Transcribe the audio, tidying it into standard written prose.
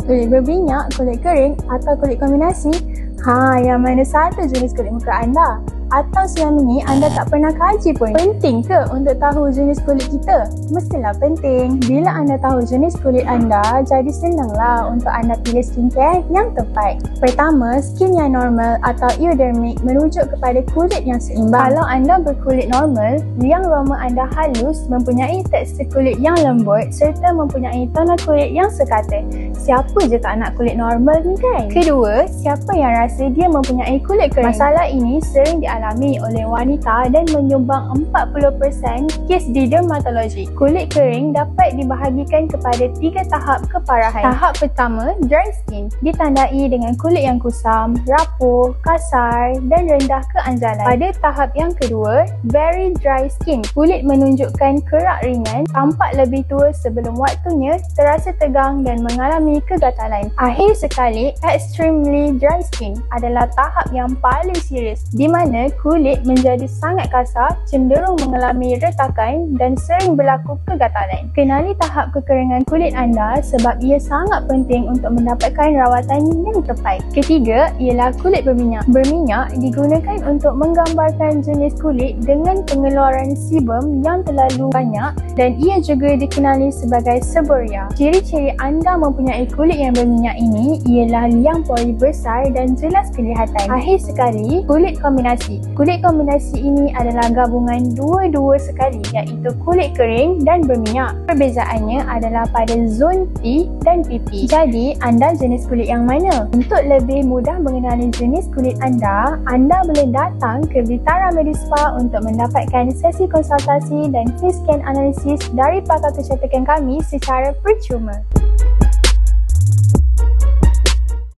kulit berminyak, kulit kering atau kulit kombinasi? Yang mana satu jenis kulit muka anda? Atau selama ni anda tak pernah kaji pun? Penting ke untuk tahu jenis kulit kita? Mestilah penting. Bila anda tahu jenis kulit anda, jadi senanglah untuk anda pilih skincare yang tepat. Pertama, skin yang normal atau eudermic merujuk kepada kulit yang seimbang. Kalau anda berkulit normal, liang roma anda halus, mempunyai tekstur kulit yang lembut serta mempunyai tona kulit yang sekata. Siapa je tak nak kulit normal ni kan? Kedua, siapa yang rasa dia mempunyai kulit kering? Masalah ini sering dialami oleh wanita dan menyumbang 40% kes di dermatologi. Kulit kering dapat dibahagikan kepada 3 tahap keparahan. Tahap pertama, dry skin, ditandai dengan kulit yang kusam, rapuh, kasar dan rendah keanzalan. Pada tahap yang kedua, very dry skin, kulit menunjukkan kerak ringan, tampak lebih tua sebelum waktunya, terasa tegang dan mengalami kegatalan. Akhir sekali, extremely dry skin adalah tahap yang paling serius di mana kulit menjadi sangat kasar, cenderung mengalami retakan dan sering berlaku kegatalan. Kenali tahap kekeringan kulit anda sebab ia sangat penting untuk mendapatkan rawatan yang tepat. Ketiga ialah kulit berminyak. Berminyak digunakan untuk menggambarkan jenis kulit dengan pengeluaran sebum yang terlalu banyak dan ia juga dikenali sebagai seborrhea. Ciri-ciri anda mempunyai kulit yang berminyak ini ialah liang pori besar dan jelas kelihatan. Akhir sekali, kulit kombinasi. Kulit kombinasi ini adalah gabungan dua-dua sekali iaitu kulit kering dan berminyak. Perbezaannya adalah pada zon T dan PP. Jadi, anda jenis kulit yang mana? Untuk lebih mudah mengenali jenis kulit anda boleh datang ke Vitara Medispa untuk mendapatkan sesi konsultasi dan face scan analisis dari pakar kecantikan kami secara percuma.